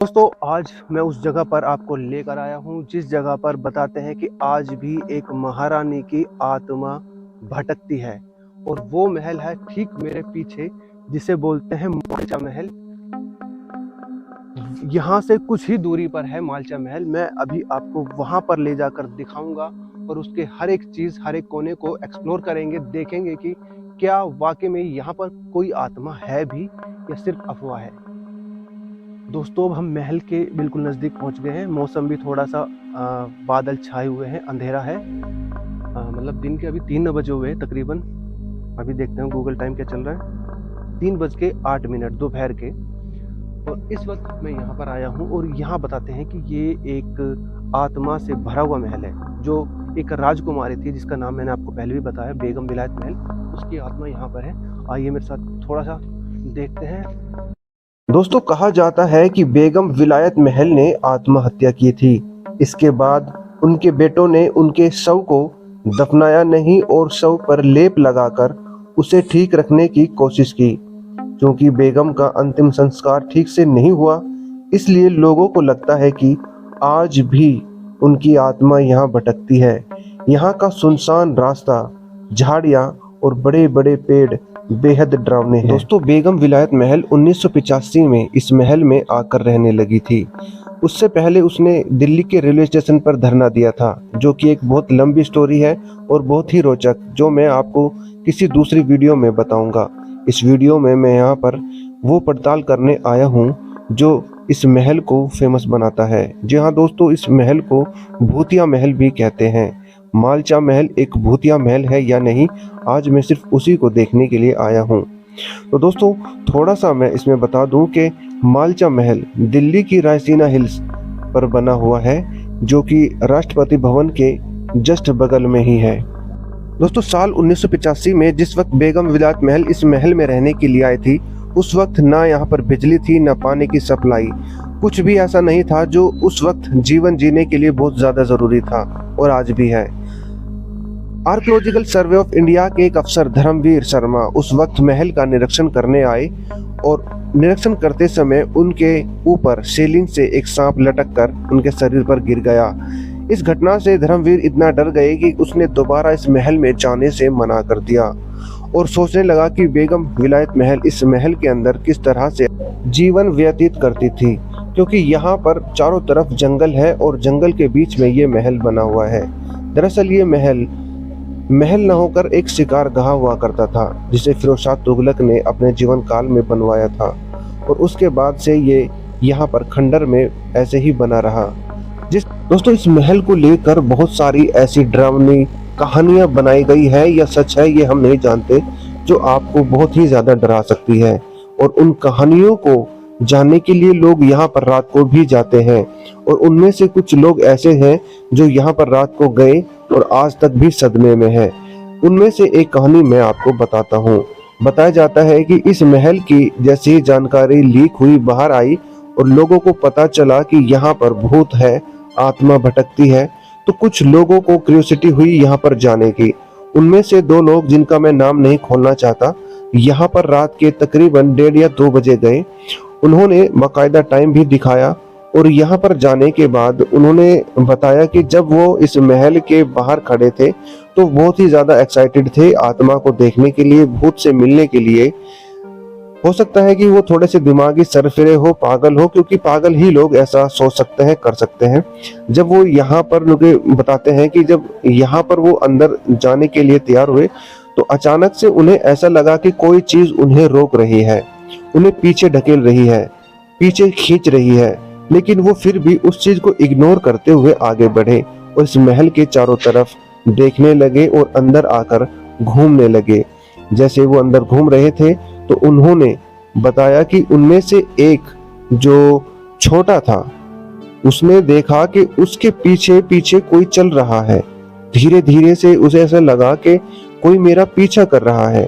दोस्तों आज मैं उस जगह पर आपको लेकर आया हूँ जिस जगह पर बताते हैं कि आज भी एक महारानी की आत्मा भटकती है। और वो महल है ठीक मेरे पीछे, जिसे बोलते हैं मालचा महल। यहाँ से कुछ ही दूरी पर है मालचा महल। मैं अभी आपको वहाँ पर ले जाकर दिखाऊंगा और उसके हर एक चीज, हर एक कोने को एक्सप्लोर करेंगे, देखेंगे कि क्या वाकई में यहाँ पर कोई आत्मा है भी या सिर्फ अफवाह है। दोस्तों अब हम महल के बिल्कुल नज़दीक पहुंच गए हैं। मौसम भी थोड़ा सा बादल छाए हुए हैं, अंधेरा है। मतलब दिन के अभी 3 बजे हुए हैं तकरीबन। अभी देखते हैं गूगल टाइम क्या चल रहा है। 3:08 दोपहर के। और इस वक्त मैं यहाँ पर आया हूँ और यहाँ बताते हैं कि ये एक आत्मा से भरा हुआ महल है, जो एक राजकुमारी थी जिसका नाम मैंने आपको पहले भी बताया, बेगम विलायत महल। उसकी आत्मा यहाँ पर है। आइए मेरे साथ थोड़ा सा देखते हैं। दोस्तों कहा जाता है कि बेगम विलायत महल ने आत्महत्या की थी। इसके बाद उनके बेटों ने उनके शव को दफनाया नहीं और शव पर लेप लगाकर उसे ठीक रखने की कोशिश की। क्योंकि बेगम का अंतिम संस्कार ठीक से नहीं हुआ, इसलिए लोगों को लगता है कि आज भी उनकी आत्मा यहाँ भटकती है। यहाँ का सुनसान रास्ता, झाड़ियाँ और बड़े बड़े पेड़ बेहद डरावने हैं। दोस्तों बेगम विलायत महल 1985 में इस महल में आकर रहने लगी थी। उससे पहले उसने दिल्ली के रेलवे स्टेशन पर धरना दिया था, जो कि एक बहुत लंबी स्टोरी है और बहुत ही रोचक, जो मैं आपको किसी दूसरी वीडियो में बताऊंगा। इस वीडियो में मैं यहाँ पर वो पड़ताल करने आया हूँ जो इस महल को फेमस बनाता है। जी हाँ दोस्तों, इस महल को भूतिया महल भी कहते हैं। मालचा महल एक भूतिया महल है या नहीं, आज मैं सिर्फ उसी को देखने के लिए आया हूँ। तो दोस्तों थोड़ा सा मैं इसमें बता दूं कि मालचा महल दिल्ली की रायसीना हिल्स पर बना हुआ है, जो कि राष्ट्रपति भवन के जस्ट बगल में ही है। दोस्तों साल 1985 में जिस वक्त बेगम विलायत महल इस महल में रहने के लिए आई थी, उस वक्त ना यहाँ पर बिजली थी, ना पानी की सप्लाई, कुछ भी ऐसा नहीं था जो उस वक्त जीवन जीने के लिए बहुत ज़्यादा ज़रूरी था, और आज भी है। आर्कियोलॉजिकल सर्वे ऑफ इंडिया के एक अफसर धर्मवीर शर्मा उस वक्त महल का निरीक्षण करने आए और निरीक्षण करते समय उनके ऊपर सीलिंग से एक सांप लटक कर उनके शरीर पर गिर गया। इस घटना से धर्मवीर इतना डर गए कि उसने दोबारा इस महल में जाने से मना कर दिया और सोचने लगा कि बेगम विलायत महल इस महल के अंदर किस तरह से जीवन व्यतीत करती थी, क्योंकि यहाँ पर चारों तरफ जंगल है और जंगल के बीच में ये महल बना हुआ है। दरअसल ये महल न होकर एक शिकारगाह हुआ करता था, जिसे फिरोज शाह तुगलक ने अपने जीवन काल में बनवाया था, और उसके बाद से ये यहाँ पर खंडर में ऐसे ही बना रहा। दोस्तों इस महल को लेकर बहुत सारी ऐसी डरावनी कहानियां बनाई गई है, या सच है ये हम नहीं जानते, जो आपको बहुत ही ज्यादा डरा सकती है। और उन कहानियों को जानने के लिए लोग यहाँ पर रात को भी जाते हैं, और उनमें से कुछ लोग ऐसे हैं जो यहाँ पर रात को गए और आज तक भी सदमे में है। उनमें से एक कहानी मैं आपको बताता हूँ। बताया जाता है कि इस महल की जैसी ही जानकारी लीक हुई, बाहर आई और लोगों को पता चला कि यहाँ पर भूत है, आत्मा भटकती है, तो कुछ लोगों को क्यूरियोसिटी हुई यहाँ पर जाने की। उनमें से 2 लोग, जिनका मैं नाम नहीं खोलना चाहता, यहाँ पर रात के तकरीबन 1:30 या 2 बजे गए। उन्होंने बाकायदा टाइम भी दिखाया, और यहाँ पर जाने के बाद उन्होंने बताया कि जब वो इस महल के बाहर खड़े थे तो बहुत ही ज्यादा एक्साइटेड थे आत्मा को देखने के लिए, भूत से मिलने के लिए। हो सकता है कि वो थोड़े से दिमागी सरफिरे हो, पागल हो, क्योंकि पागल ही लोग ऐसा सोच सकते हैं, कर सकते हैं। जब वो यहाँ पर लोग बताते हैं कि जब यहाँ पर वो अंदर जाने के लिए तैयार हुए तो अचानक से उन्हें ऐसा लगा कि कोई चीज उन्हें रोक रही है, उन्हें पीछे ढकेल रही है, पीछे खींच रही है, लेकिन वो फिर भी उस चीज को इग्नोर करते हुए आगे बढ़े और इस महल के चारों तरफ देखने लगे और अंदर आकर घूमने लगे। जैसे वो अंदर घूम रहे थे तो उन्होंने बताया कि उनमें से एक जो छोटा था, उसने देखा कि उसके पीछे पीछे कोई चल रहा है। धीरे धीरे से उसे ऐसा लगा कि कोई मेरा पीछा कर रहा है।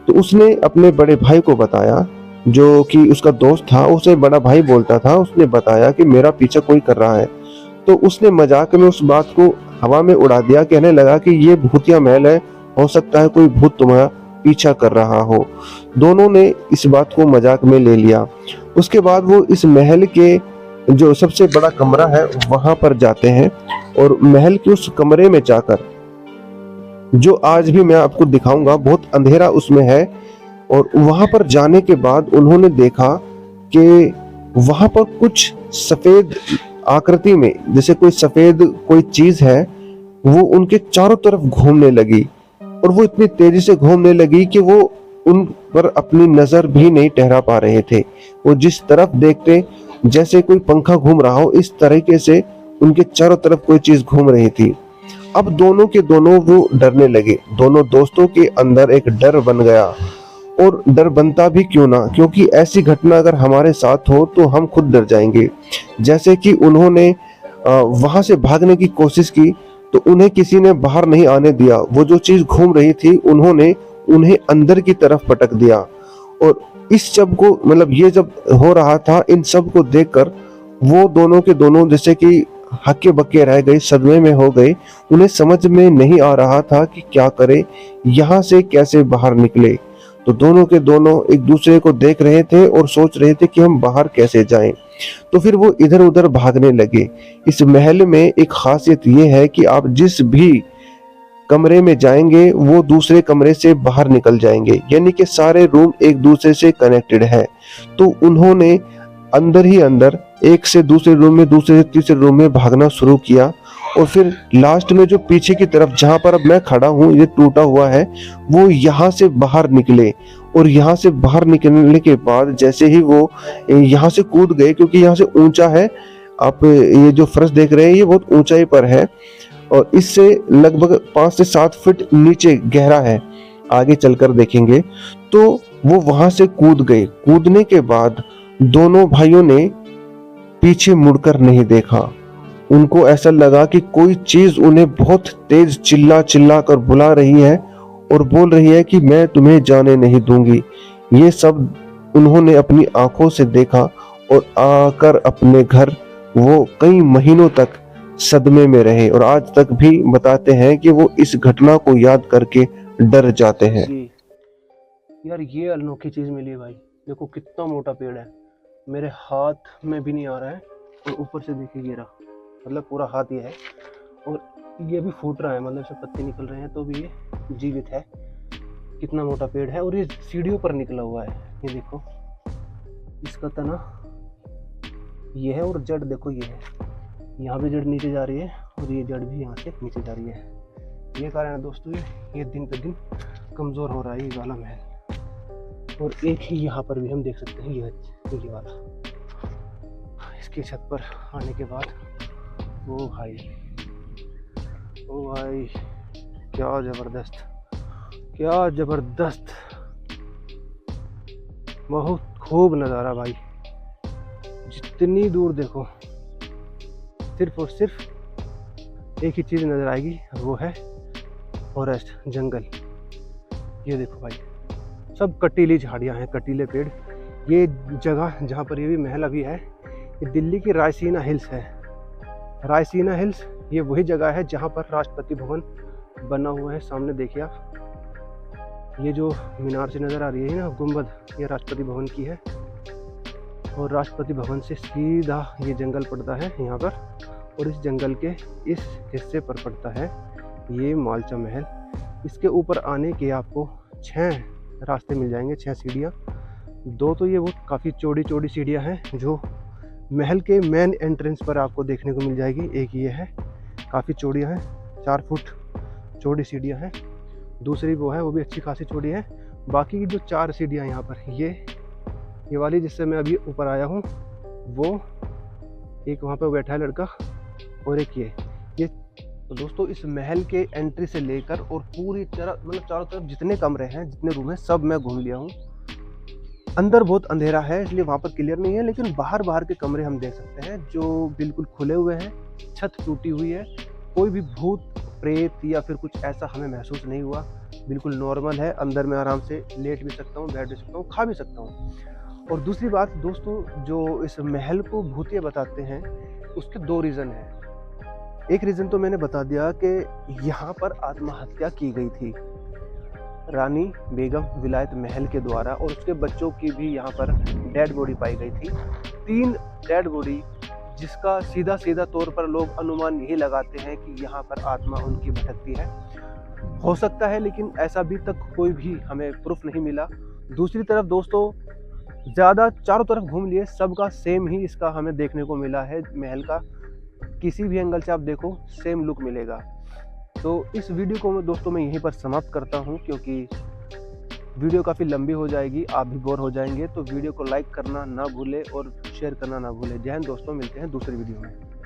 तो उसने अपने बड़े भाई को बताया, जो कि उसका दोस्त था, उसे बड़ा भाई बोलता था। उसने बताया कि मेरा पीछा कोई कर रहा है। तो उसने मजाक में उस बात को हवा में उड़ा दिया, कहने लगा कि ये भूतिया महल है, हो सकता है कोई भूत तुम्हारा पीछा कर रहा हो। दोनों ने इस बात को मजाक में ले लिया। उसके बाद वो इस महल के जो सबसे बड़ा कमरा है वहां पर जाते हैं और महल के उस कमरे में जाकर, जो आज भी मैं आपको दिखाऊंगा, बहुत अंधेरा उसमें है, और वहां पर जाने के बाद उन्होंने देखा कि वहां पर कुछ सफेद आकृति में, जैसे कोई सफेद कोई चीज है, वो उनके चारों तरफ घूमने लगी, और वो इतनी तेजी से घूमने लगी कि वो उन पर अपनी नजर भी नहीं ठहरा पा रहे थे। वो जिस तरफ देखते जैसे कोई पंखा घूम रहा हो, इस तरीके से उनके चारों तरफ कोई चीज घूम रही थी। अब दोनों के दोनों वो डरने लगे। दोनों दोस्तों के अंदर एक डर बन गया, और डर बनता भी क्यों ना, क्योंकि ऐसी घटना अगर हमारे साथ हो तो हम खुद डर जाएंगे। जैसे कि उन्होंने वहां से भागने की कोशिश की तो उन्हें किसी ने बाहर नहीं आने दिया। वो जो चीज घूम रही थी उन्होंने उन्हें अंदर की तरफ पटक दिया, और इस सब को, मतलब ये जब हो रहा था, इन सब को देखकर वो दोनों के दोनों जैसे कि हक्के बक्के रह गए, सदमे में हो गए। उन्हें समझ में नहीं आ रहा था कि क्या करे, यहाँ से कैसे बाहर निकले। तो दोनों के दोनों एक दूसरे को देख रहे थे और सोच रहे थे कि हम बाहर कैसे जाएं। तो फिर वो इधर उधर भागने लगे। इस महल में एक खासियत ये है कि आप जिस भी कमरे में जाएंगे वो दूसरे कमरे से बाहर निकल जाएंगे, यानी कि सारे रूम एक दूसरे से कनेक्टेड है। तो उन्होंने अंदर ही अंदर एक से दूसरे रूम में, दूसरे से तीसरे रूम में भागना शुरू किया, और फिर लास्ट में जो पीछे की तरफ जहां पर अब मैं खड़ा हूं, ये टूटा हुआ है, वो यहाँ से बाहर निकले। और यहाँ से बाहर निकलने के बाद जैसे ही वो यहाँ से कूद गए, क्योंकि यहाँ से ऊंचा है, आप ये जो फर्श देख रहे हैं ये बहुत ऊंचाई पर है, और इससे लगभग 5 से 7 फीट नीचे गहरा है, आगे चलकर देखेंगे। तो वो वहां से कूद गए। कूदने के बाद दोनों भाइयों ने पीछे मुड़कर नहीं देखा। उनको ऐसा लगा कि कोई चीज उन्हें बहुत तेज चिल्ला चिल्ला कर बुला रही है और बोल रही है कि मैं तुम्हें जाने नहीं दूंगी। ये सब उन्होंने अपनी आंखों से देखा, और आकर अपने घर वो कई महीनों तक सदमे में रहे, और आज तक भी बताते हैं कि वो इस घटना को याद करके डर जाते हैं। यार ये अनोखी चीज मिली है भाई। देखो कितना मोटा पेड़ है, मेरे हाथ में भी नहीं आ रहा है, और ऊपर से देखिए ये रहा, मतलब पूरा हाथ ये है, और ये भी फूट रहा है, मतलब इससे पत्ते निकल रहे हैं, तो भी ये जीवित है। कितना मोटा पेड़ है, और ये सीढ़ियों पर निकला हुआ है। ये देखो इसका तना ये है, और जड़ देखो ये है, यहाँ भी जड़ नीचे जा रही है, और ये जड़ भी यहाँ से नीचे जा रही है। ये कारण है दोस्तों, ये दिन पे दिन कमज़ोर हो रहा है ये वाला महल। और एक ही यहाँ पर भी हम देख सकते हैं ये वाला, इसकी छत पर आने के बाद ओ भाई क्या ज़बरदस्त, क्या ज़बरदस्त, बहुत खूब नज़ारा भाई। जितनी दूर देखो सिर्फ और सिर्फ एक ही चीज़ नज़र आएगी, वो है फॉरेस्ट, जंगल। ये देखो भाई, सब कटीली झाड़ियाँ हैं, कटीले पेड़। ये जगह जहाँ पर ये भी महल अभी है, ये दिल्ली की रायसीना हिल्स है। रायसीना हिल्स ये वही जगह है जहाँ पर राष्ट्रपति भवन बना हुआ है। सामने देखिए आप, ये जो मीनार से नज़र आ रही है ना गुंबद, ये राष्ट्रपति भवन की है, और राष्ट्रपति भवन से सीधा ये जंगल पड़ता है यहाँ पर, और इस जंगल के इस हिस्से पर पड़ता है ये मालचा महल। इसके ऊपर आने के आपको 6 रास्ते मिल जाएंगे, 6 सीढ़ियाँ। 2 तो ये वो काफ़ी चौड़ी चौड़ी सीढ़ियाँ हैं जो महल के मेन एंट्रेंस पर आपको देखने को मिल जाएगी। एक ये है, काफ़ी चौड़ी है, 4 फुट चौड़ी सीढ़ियाँ हैं। दूसरी वो है, वो भी अच्छी खासी चौड़ी है। बाकी की जो 4 सीढ़ियाँ यहाँ पर, ये वाली जिससे मैं अभी ऊपर आया हूँ, वो एक वहाँ पे बैठा है लड़का, और एक ये। तो दोस्तों इस महल के एंट्री से लेकर और पूरी तरह, मतलब चारों तरफ जितने कमरे हैं, जितने रूम हैं, सब मैं घूम लिया हूँ। अंदर बहुत अंधेरा है इसलिए वहाँ पर क्लियर नहीं है, लेकिन बाहर के कमरे हम देख सकते हैं जो बिल्कुल खुले हुए हैं। छत टूटी हुई है, कोई भी भूत प्रेत या फिर कुछ ऐसा हमें महसूस नहीं हुआ, बिल्कुल नॉर्मल है। अंदर मैं आराम से लेट भी सकता हूँ, बैठ भी सकता हूँ, खा भी सकता हूँ। और दूसरी बात दोस्तों, जो इस महल को भूतिया बताते हैं उसके 2 रीज़न हैं। एक रीज़न तो मैंने बता दिया कि यहाँ पर आत्महत्या की गई थी रानी बेगम विलायत महल के द्वारा, और उसके बच्चों की भी यहाँ पर डेड बॉडी पाई गई थी। 3 डेड बॉडी जिसका सीधा सीधा तौर पर लोग अनुमान यही लगाते हैं कि यहाँ पर आत्मा उनकी भटकती है। हो सकता है, लेकिन ऐसा अभी तक कोई भी हमें प्रूफ नहीं मिला। दूसरी तरफ दोस्तों, ज़्यादा चारों तरफ घूम लिए, सबका सेम ही इसका हमें देखने को मिला है। महल का किसी भी एंगल से आप देखो सेम लुक मिलेगा। तो इस वीडियो को दोस्तों मैं यहीं पर समाप्त करता हूँ, क्योंकि वीडियो काफ़ी लंबी हो जाएगी, आप भी बोर हो जाएंगे। तो वीडियो को लाइक करना ना भूलें और शेयर करना ना भूलें। जय हिंद दोस्तों, मिलते हैं दूसरी वीडियो में।